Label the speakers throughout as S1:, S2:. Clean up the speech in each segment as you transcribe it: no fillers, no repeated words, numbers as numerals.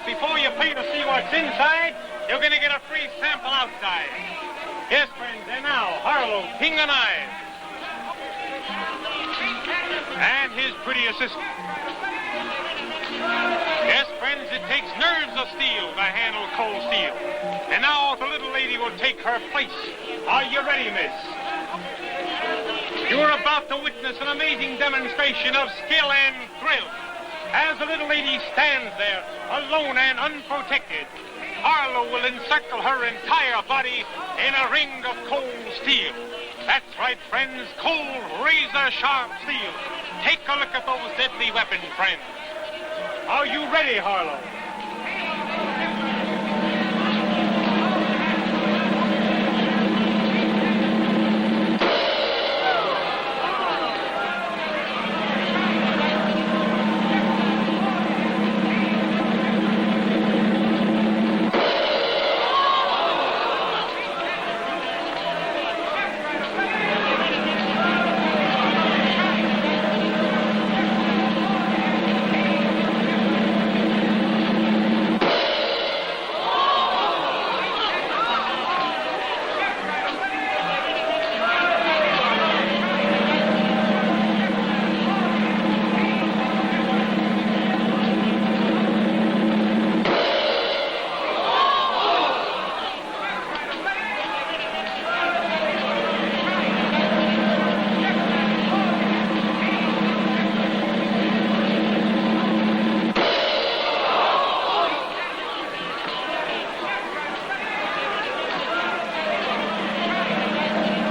S1: Before you pay to see what's inside, you're going to get a free sample outside. Yes, friends, and now, Harlow, king of knives. And his pretty assistant. Yes, friends, it takes nerves of steel to handle cold steel. And now the little lady will take her place. Are you ready, miss? You're about to witness an amazing demonstration of skill and thrill. As the little lady stands there, alone and unprotected, Harlow will encircle her entire body in a ring of cold steel. That's right, friends, cold, razor-sharp steel. Take a look at those deadly weapons, friends. Are you ready, Harlow?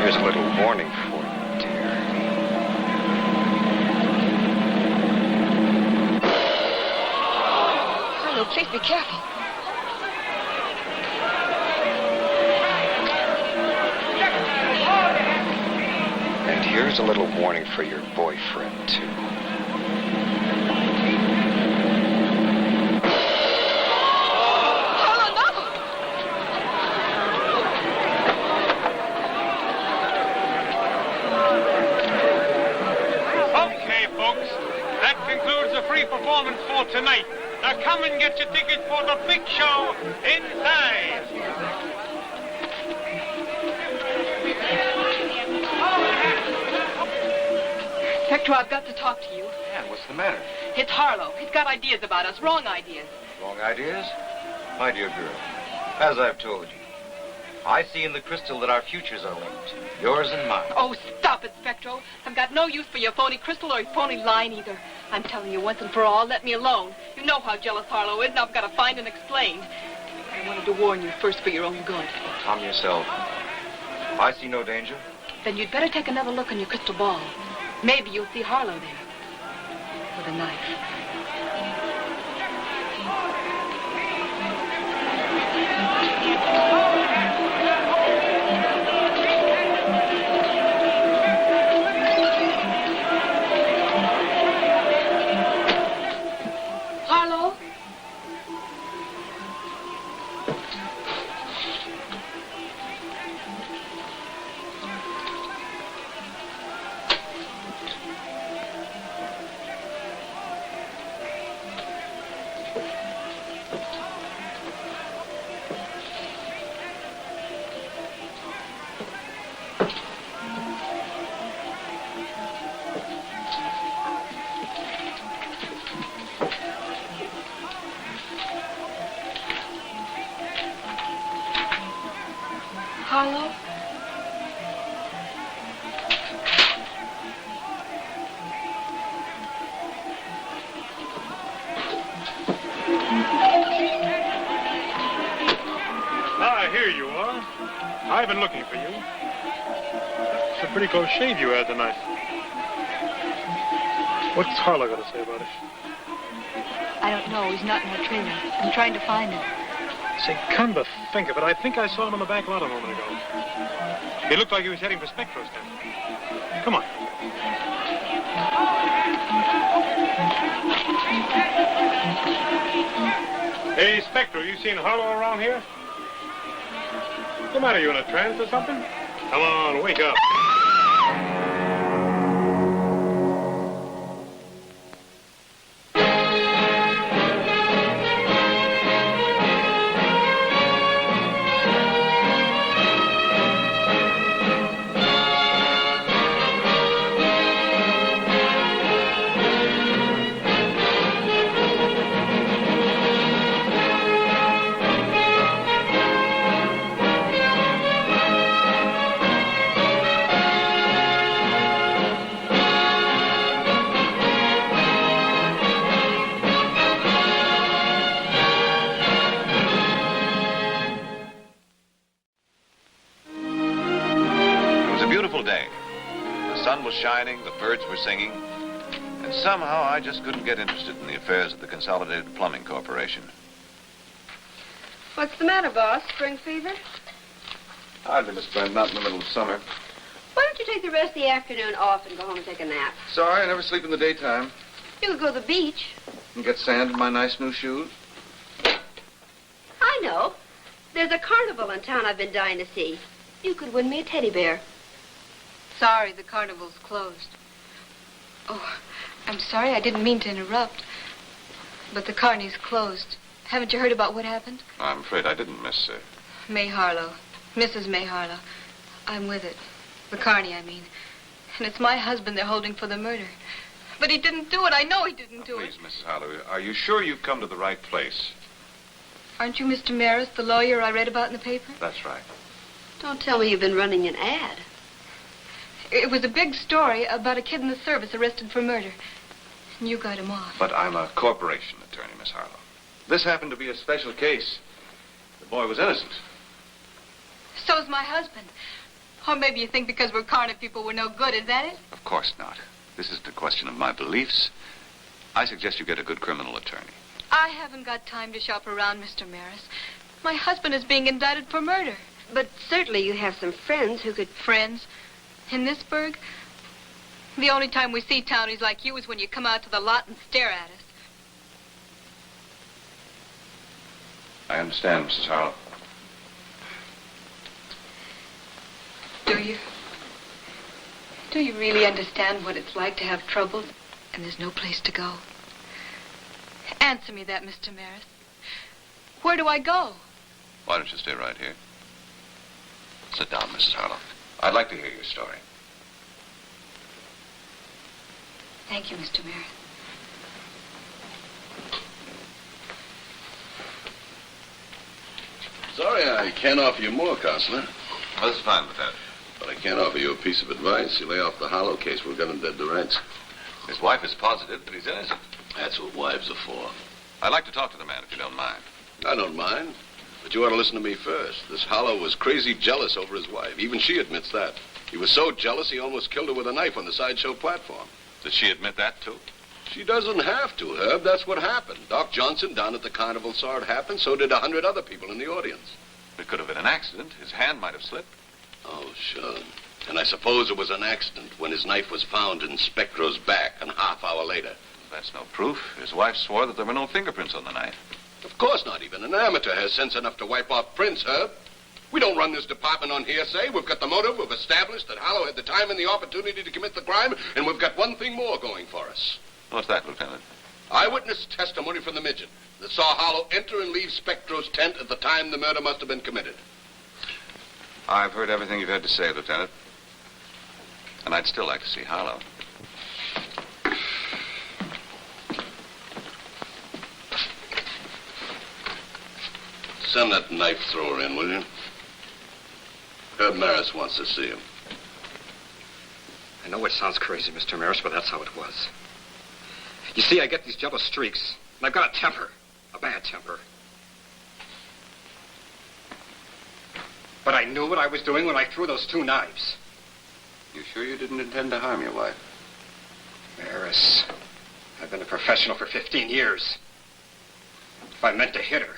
S2: Here's a little warning for you, dear.
S3: Harlow, please be careful.
S2: And here's a little warning for your boyfriend, too.
S1: Performance for tonight. Now come and get your ticket for the big show inside.
S3: Spectro, I've got to talk to you.
S2: Anne, what's the matter?
S3: It's Harlow. He's got ideas about us, wrong ideas.
S4: Wrong ideas? My dear girl, as I've told you, I see in the crystal that our futures are linked, yours and mine.
S3: Oh, stop it, Spectro. I've got no use for your phony crystal or your phony line either. I'm telling you once and for all, let me alone. You know how jealous Harlow is, and I've got to find and explain. I wanted to warn you first for your own good.
S4: Calm yourself. I see no danger.
S3: Then you'd better take another look in your crystal ball. Maybe you'll see Harlow there. With a knife. Harlow? Harlow?
S1: Ah, here you are. I've been looking for you. It's a pretty close shave you had tonight. What's Harlow got to say about it?
S3: I don't know. He's not in our trailer. I'm trying to find him.
S1: Say, come to think of it, I think I saw him on the back lot a moment ago. He looked like he was heading for Spectro's camp. Come on. Hey, Spectro, you seen Harlow around here? What's the matter? You in a trance or something? Come on, wake up.
S5: Shining, the birds were singing, and somehow I just couldn't get interested in the affairs of the Consolidated Plumbing Corporation.
S6: What's the matter, boss? Spring fever?
S5: Hardly, Miss Brent, not in the middle of summer.
S6: Why don't you take the rest of the afternoon off and go home and take a nap?
S5: Sorry, I never sleep in the daytime.
S6: You could go to the beach.
S5: And get sand in my nice new shoes.
S6: I know. There's a carnival in town I've been dying to see. You could win me a teddy bear.
S3: Sorry, the carnival's closed. Oh, I'm sorry. I didn't mean to interrupt. But the carny's closed. Haven't you heard about what happened?
S5: I'm afraid I didn't, Miss...
S3: May Harlow. Mrs. May Harlow. I'm with it. The carny, I mean. And it's my husband they're holding for the murder. But he didn't do it. I know he didn't do it.
S5: Please, Mrs. Harlow, are you sure you've come to the right place?
S3: Aren't you Mr. Maris, the lawyer I read about in the paper?
S5: That's right.
S6: Don't tell me you've been running an ad.
S3: It was a big story about a kid in the service arrested for murder. And you got him off.
S5: But I'm a corporation attorney, Miss Harlow. This happened to be a special case. The boy was innocent.
S3: So's my husband. Or maybe you think because we're carny people we're no good, is that it?
S5: Of course not. This isn't a question of my beliefs. I suggest you get a good criminal attorney.
S3: I haven't got time to shop around, Mr. Maris. My husband is being indicted for murder.
S6: But certainly you have some friends who could...
S3: Friends? In this burg? The only time we see townies like you is when you come out to the lot and stare at us.
S5: I understand, Mrs. Harlow.
S3: Do you? Do you really understand what it's like to have trouble and there's no place to go? Answer me that, Mr. Maris. Where do I go?
S5: Why don't you stay right here? Sit down, Mrs. Harlow. I'd like to hear your story.
S3: Thank you, Mr. Maris.
S7: Sorry I can't offer you more, Counselor.
S5: Well, that's fine with that.
S7: But I can't offer you a piece of advice. You lay off the Harlow case, we'll get him dead to rights.
S5: His wife is positive that he's innocent.
S7: That's what wives are for.
S5: I'd like to talk to the man, if you don't mind.
S7: I don't mind. But you ought to listen to me first. This Harlow was crazy jealous over his wife. Even she admits that. He was so jealous he almost killed her with a knife on the sideshow platform.
S5: Does she admit that, too?
S7: She doesn't have to, Herb. That's what happened. Doc Johnson down at the carnival saw it happen. So did 100 other people in the audience.
S5: It could have been an accident. His hand might have slipped.
S7: Oh, sure. And I suppose it was an accident when his knife was found in Spectro's back a half-hour later.
S5: That's no proof. His wife swore that there were no fingerprints on the knife.
S7: Of course not. Even an amateur has sense enough to wipe off prints, Herb. We don't run this department on hearsay. We've got the motive. We've established that Harlow had the time and the opportunity to commit the crime, and we've got one thing more going for us.
S5: What's that, Lieutenant?
S7: Eyewitness testimony from the midget that saw Harlow enter and leave Spectro's tent at the time the murder must have been committed.
S5: I've heard everything you've had to say, Lieutenant. And I'd still like to see Harlow.
S7: Send that knife thrower in, will you? Herb Maris wants to see him.
S2: I know it sounds crazy, Mr. Maris, but that's how it was. You see, I get these jealous streaks, and I've got a temper. A bad temper. But I knew what I was doing when I threw those 2 knives.
S5: You sure you didn't intend to harm your wife?
S2: Maris, I've been a professional for 15 years. If I meant to hit her,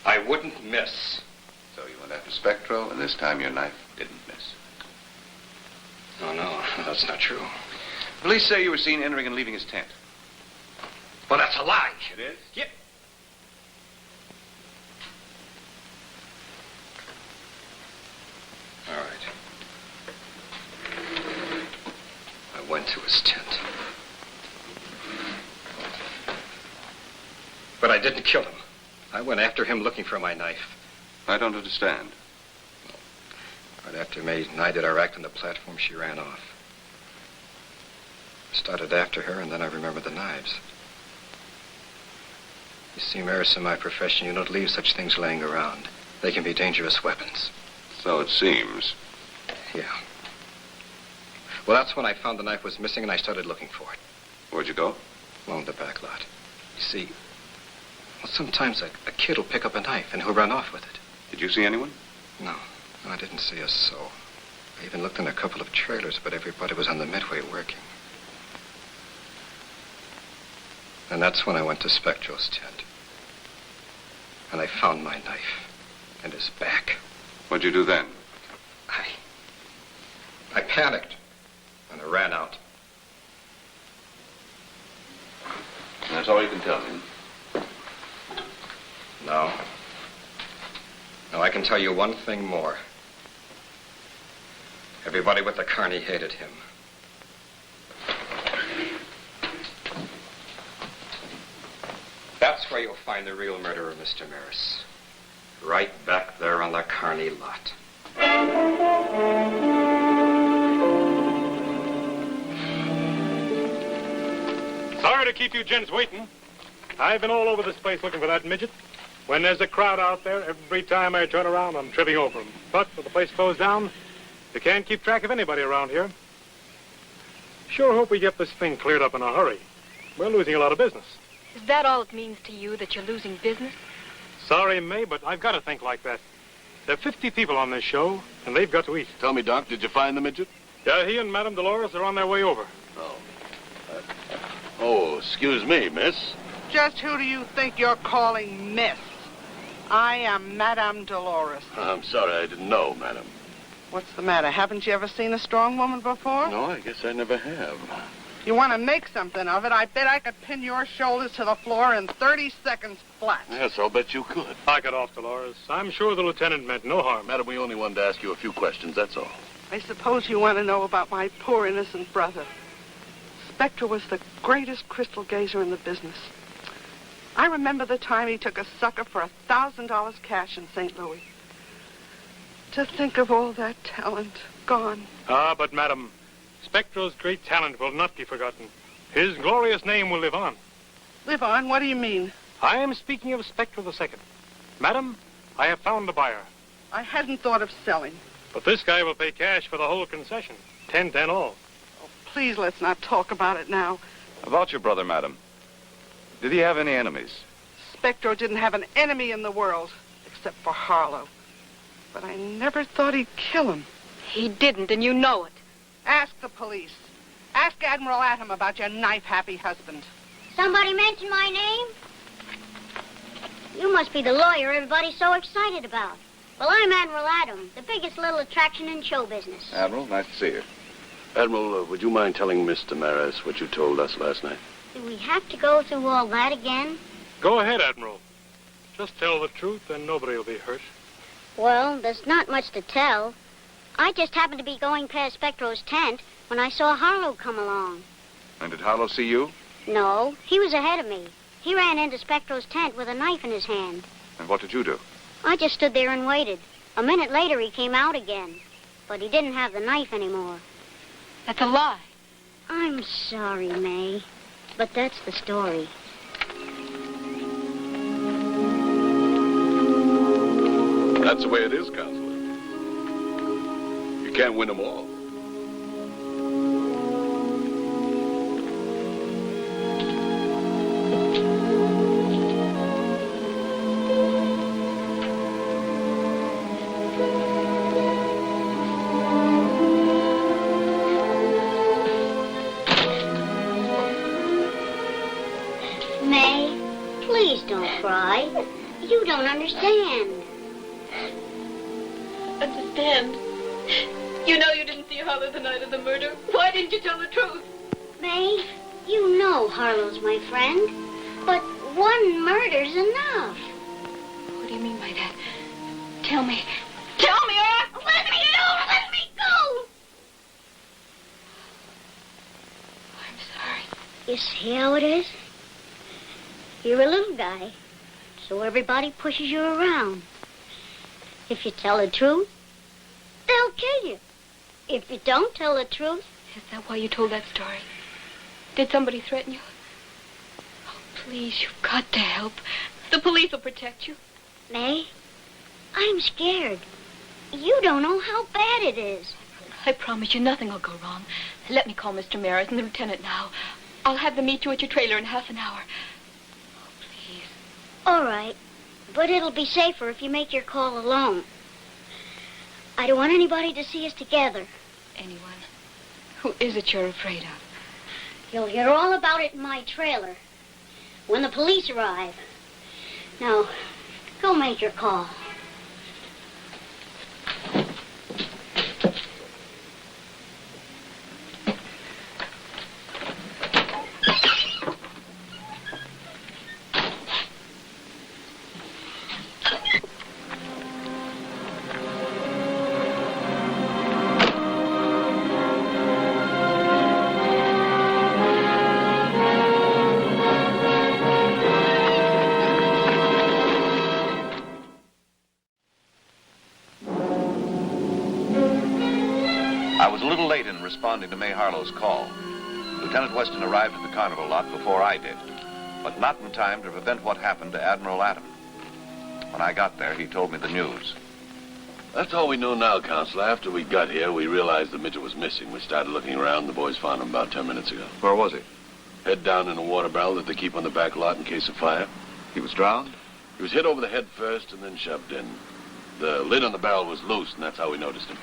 S2: I wouldn't miss.
S5: So you went after Spectro, and this time your knife didn't miss.
S2: Oh, no, that's not true.
S5: Police say you were seen entering and leaving his tent.
S2: Well, that's a lie.
S5: It is?
S2: Yep. All right. I went to his tent. But I didn't kill him. I went after him looking for my knife.
S5: I don't understand.
S2: Right after May and I did our act on the platform, she ran off. I started after her, and then I remembered the knives. You see, Maris, in my profession, you don't leave such things laying around. They can be dangerous weapons.
S5: So it seems.
S2: Yeah. Well, that's when I found the knife was missing, and I started looking for it.
S5: Where'd you go?
S2: Along the back lot. You see, well, sometimes a kid will pick up a knife, and he'll run off with it.
S5: Did you see anyone?
S2: No, I didn't see a soul. I even looked in a couple of trailers, but everybody was on the midway working. And that's when I went to Spectro's tent. And I found my knife in his back.
S5: What'd you do then?
S2: I panicked, and I ran out.
S5: And that's all you can tell me.
S2: No. No, I can tell you one thing more. Everybody with the Carney hated him. That's where you'll find the real murderer, Mr. Maris. Right back there on the Carney lot.
S1: Sorry to keep you gents waiting. I've been all over this place looking for that midget. When there's a crowd out there, every time I turn around, I'm tripping over him. But with the place closed down, you can't keep track of anybody around here. Sure hope we get this thing cleared up in a hurry. We're losing a lot of business.
S3: Is that all it means to you, that you're losing business?
S1: Sorry, May, but I've got to think like that. There are 50 people on this show, and they've got to eat.
S7: Tell me, Doc, did you find the midget?
S1: Yeah, he and Madame Dolores are on their way over.
S7: Oh, excuse me, miss.
S8: Just who do you think you're calling Miss? I am Madame Dolores.
S7: I'm sorry, I didn't know, madam.
S8: What's the matter? Haven't you ever seen a strong woman before?
S7: No, I guess I never have.
S8: You want to make something of it, I bet I could pin your shoulders to the floor in 30 seconds flat.
S7: Yes, I'll bet you could.
S1: Knock it off, Dolores. I'm sure the lieutenant meant no harm.
S7: Madam, we only wanted to ask you a few questions, that's all.
S8: I suppose you want to know about my poor innocent brother. Spectre was the greatest crystal gazer in the business. I remember the time he took a sucker for $1,000 cash in St. Louis. To think of all that talent gone.
S1: Ah, but, Madam, Spectro's great talent will not be forgotten. His glorious name will live on.
S8: Live on? What do you mean?
S1: I am speaking of Spectro II. Madam, I have found a buyer.
S8: I hadn't thought of selling.
S1: But this guy will pay cash for the whole concession. 10 all.
S8: Oh, please, let's not talk about it now.
S5: About your brother, madam. Did he have any enemies?
S8: Spectro didn't have an enemy in the world, except for Harlow. But I never thought he'd kill him.
S3: He didn't, and you know it.
S8: Ask the police. Ask Admiral Atom about your knife-happy husband.
S9: Somebody mention my name? You must be the lawyer everybody's so excited about. Well, I'm Admiral Atom, the biggest little attraction in show business.
S5: Admiral, nice to see you.
S7: Admiral, would you mind telling Mr. Maris what you told us last night?
S9: Do we have to go through all that again?
S1: Go ahead, Admiral. Just tell the truth and nobody will be hurt.
S9: Well, there's not much to tell. I just happened to be going past Spectro's tent when I saw Harlow come along.
S5: And did Harlow see you?
S9: No, he was ahead of me. He ran into Spectro's tent with a knife in his hand.
S5: And what did you do?
S9: I just stood there and waited. A minute later, he came out again. But he didn't have the knife anymore.
S3: That's a lie.
S9: I'm sorry, May. But that's the story.
S7: That's the way it is, Counselor. You can't win them all.
S9: May, please don't cry. You don't understand.
S3: understand. You know you didn't see Harlow the night of the murder. Why didn't you tell the truth?
S9: May, you know Harlow's my friend, but one murder's enough.
S3: What do you mean by that? Tell me. Tell me, or
S9: Let me go! Let me go!
S3: I'm sorry.
S9: You see how it is? You're a little guy, so everybody pushes you around. If you tell the truth, they'll kill you. If you don't tell the truth...
S3: Is that why you told that story? Did somebody threaten you? Oh, please, you've got to help. The police will protect you.
S9: May, I'm scared. You don't know how bad it is.
S3: I promise you nothing will go wrong. Let me call Mr. Maris and the lieutenant now. I'll have them meet you at your trailer in half an hour. Oh, please.
S9: All right, but it'll be safer if you make your call alone. I don't want anybody to see us together.
S3: Anyone? Who is it you're afraid of?
S9: You'll hear all about it in my trailer when the police arrive. Now, go make your call.
S5: I was a little late in responding to May Harlow's call. Lieutenant Weston arrived at the carnival lot before I did, but not in time to prevent what happened to Admiral Adam. When I got there, he told me the news.
S10: That's all we know now, Counselor. After we got here, we realized the midget was missing. We started looking around. The boys found him about 10 minutes ago.
S5: Where was he?
S10: Head down in a water barrel that they keep on the back lot in case of fire.
S5: He was drowned?
S10: He was hit over the head first and then shoved in. The lid on the barrel was loose, and that's how we noticed him.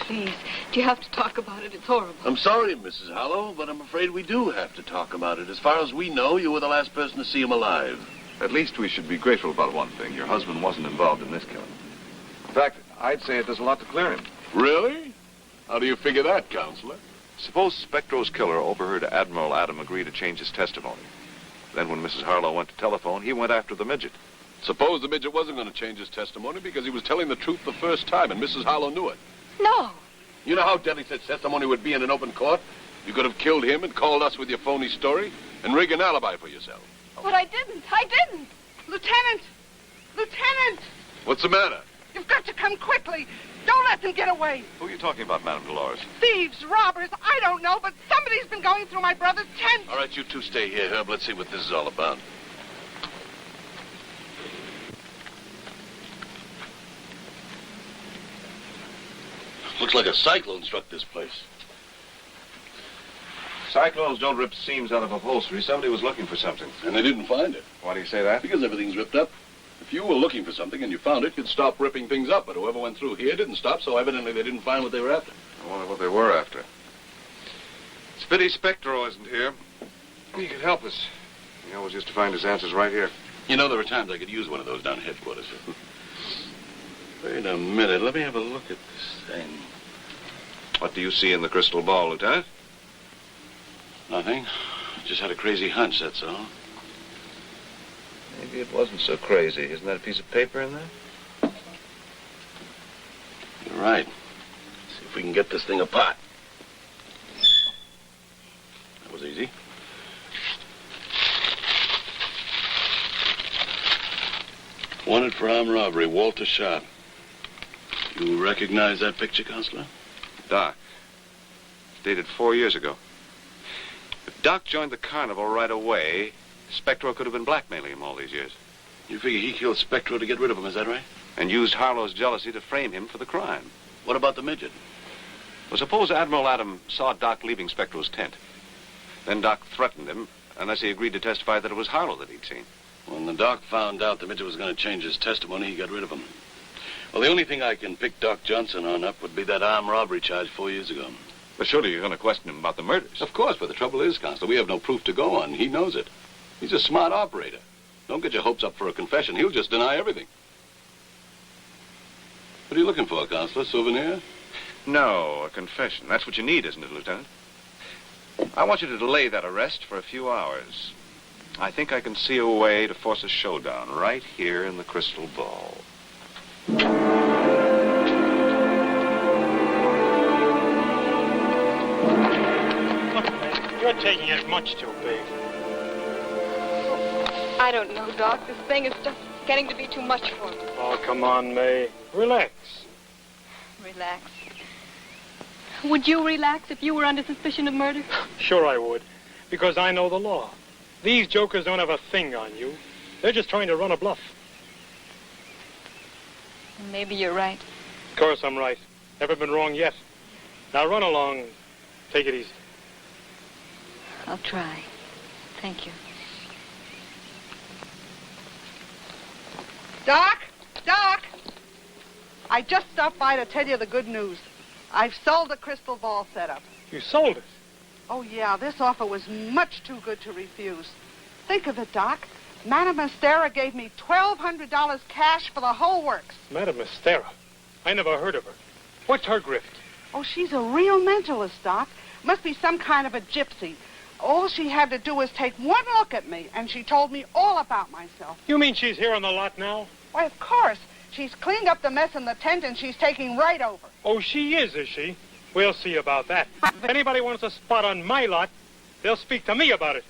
S3: Please, do you have to talk about it? It's horrible.
S10: I'm sorry, Mrs. Harlow, but I'm afraid we do have to talk about it. As far as we know, you were the last person to see him alive.
S5: At least we should be grateful about one thing. Your husband wasn't involved in this killing. In fact, I'd say it does a lot to clear him.
S10: Really? How do you figure that, Counselor?
S5: Suppose Spectro's killer overheard Admiral Adam agree to change his testimony. Then when Mrs. Harlow went to telephone, he went after the midget.
S10: Suppose the midget wasn't going to change his testimony because he was telling the truth the first time, and Mrs. Harlow knew it.
S3: No.
S10: You know how deadly such testimony would be in an open court? You could have killed him and called us with your phony story and rig an alibi for yourself.
S3: But I didn't. I didn't.
S8: Lieutenant! Lieutenant!
S10: What's the matter?
S8: You've got to come quickly. Don't let them get away.
S5: Who are you talking about, Madame Dolores?
S8: Thieves, robbers, I don't know, but somebody's been going through my brother's tent.
S10: All right, you two stay here, Herb. Let's see what this is all about. Looks like a cyclone struck this place.
S5: Cyclones don't rip seams out of upholstery. Somebody was looking for something.
S10: And they didn't find it.
S5: Why do you say that?
S10: Because everything's ripped up. If you were looking for something and you found it, you'd stop ripping things up. But whoever went through here didn't stop, so evidently they didn't find what they were after.
S5: I wonder what they were after. It's a pity Spectro isn't here. He could help us. He always used to find his answers right here.
S10: You know, there were times I could use one of those down at headquarters. Wait a minute. Let me have a look at this thing.
S5: What do you see in the crystal ball, Lieutenant?
S10: Nothing. Just had a crazy hunch, that's all.
S5: Maybe it wasn't so crazy. Isn't that a piece of paper in there?
S10: You're right. See if we can get this thing apart. That was easy. Wanted for armed robbery, Walter Sharp. You recognize that picture, Counselor?
S5: Doc. It's dated 4 years ago. If Doc joined the carnival right away, Spectro could have been blackmailing him all these years.
S10: You figure he killed Spectro to get rid of him, is that right?
S5: And used Harlow's jealousy to frame him for the crime.
S10: What about the midget?
S5: Well, suppose Admiral Adam saw Doc leaving Spectro's tent. Then Doc threatened him unless he agreed to testify that it was Harlow that he'd seen.
S10: When the doc found out the midget was going to change his testimony, he got rid of him. Well, the only thing I can pick Doc Johnson on up would be that armed robbery charge 4 years ago.
S5: But surely you're going to question him about the murders.
S10: Of course, but the trouble is, Counselor, we have no proof to go on. He knows it. He's a smart operator. Don't get your hopes up for a confession. He'll just deny everything. What are you looking for, Counselor? Souvenir?
S5: No, a confession. That's what you need, isn't it, Lieutenant? I want you to delay that arrest for a few hours. I think I can see a way to force a showdown right here in the Crystal Ball.
S1: You're taking it much too big.
S3: I don't know, Doc. This thing is just getting to be too much for me.
S1: Oh, come on, May. Relax.
S3: Relax. Would you relax if you were under suspicion of murder?
S1: Sure I would, because I know the law. These jokers don't have a thing on you. They're just trying to run a bluff.
S3: Maybe you're right.
S1: Of course I'm right. Never been wrong yet. Now run along. Take it easy.
S3: I'll try. Thank you.
S8: Doc? Doc? I just stopped by to tell you the good news. I've sold the crystal ball setup.
S1: You sold it?
S8: Oh, yeah, this offer was much too good to refuse. Think of it, Doc. Madame Mastera gave me $1,200 cash for the whole works.
S1: Madame Mastera? I never heard of her. What's her grift?
S8: Oh, she's a real mentalist, Doc. Must be some kind of a gypsy. All she had to do was take one look at me, and she told me all about myself.
S1: You mean she's here on the lot now?
S8: Why, of course. She's cleaned up the mess in the tent, and she's taking right over.
S1: Oh, she is she? We'll see about that. If anybody wants a spot on my lot, they'll speak to me about it.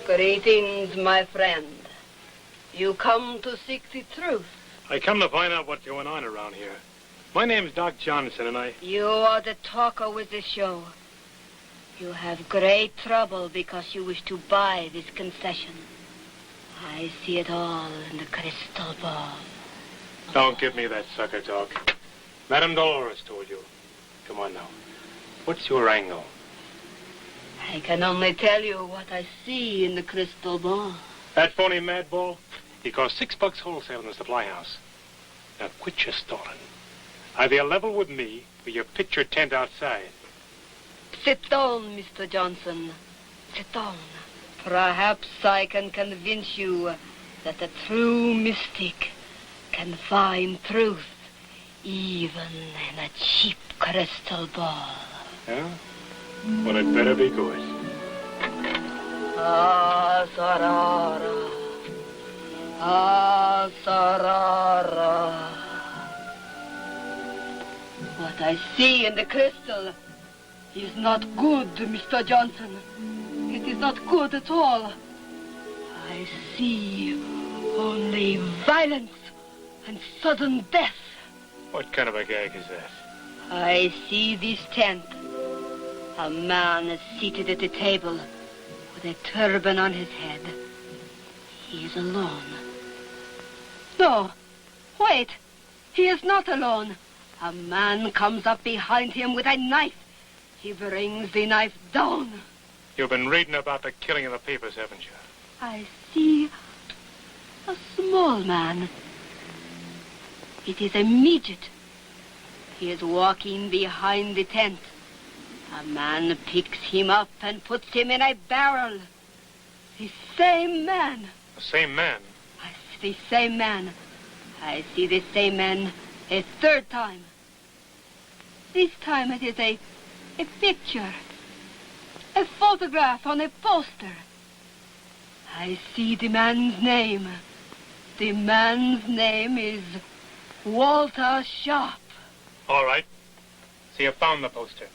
S11: Greetings, my friend. You come to seek the truth.
S1: I come to find out what's going on around here. My name's Doc Johnson, and I...
S11: You are the talker with the show. You have great trouble because you wish to buy this concession. I see it all in the crystal ball.
S1: Don't give me that sucker talk. Madame Dolores told you. Come on now. What's your angle?
S11: I can only tell you what I see in the crystal ball.
S1: That phony madball? He cost $6 wholesale in the supply house. Now quit your stalling. Either you're level with me, or you pitch your tent outside.
S11: Sit down, Mr. Johnson. Sit down. Perhaps I can convince you that a true mystic can find truth even in a cheap crystal ball.
S1: Yeah? Well, it better be good.
S11: Ah, Sarara. Ah, Sarara. What I see in the crystal is not good, Mr. Johnson. It is not good at all. I see only violence and sudden death.
S1: What kind of a gag is that?
S11: I see this tent. A man is seated at a table with a turban on his head. He is alone. No, wait. He is not alone. A man comes up behind him with a knife. He brings the knife down.
S1: You've been reading about the killing in the papers, haven't you?
S11: I see a small man. It is a midget. He is walking behind the tent. A man picks him up and puts him in a barrel. The same man.
S1: The same man?
S11: The same man. I see the same man a third time. This time it is a picture. A photograph on a poster. I see the man's name. The man's name is Walter Sharp.
S1: All right. So you found the poster.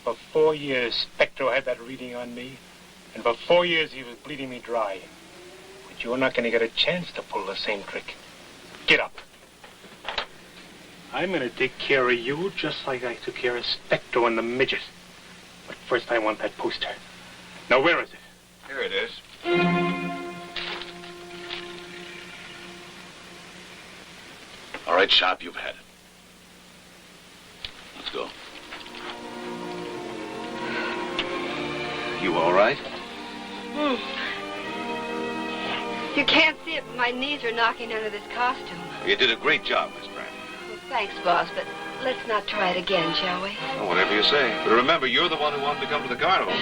S1: For 4 years, Spectro had that reading on me. And for 4 years, he was bleeding me dry. But you're not going to get a chance to pull the same trick. Get up. I'm going to take care of you just like I took care of Spectro and the midget. But first, I want that poster. Now, where is it?
S5: Here it is.
S10: All right, Sharp, you've had it. Let's go.
S5: You all right?
S6: You can't see it, but my knees are knocking under this costume.
S5: You did a great job, Miss Brand.
S6: Well, thanks, boss, but Let's not try it again, shall we?
S5: Oh, whatever you say. But remember, you're the one who wanted to come to the carnival.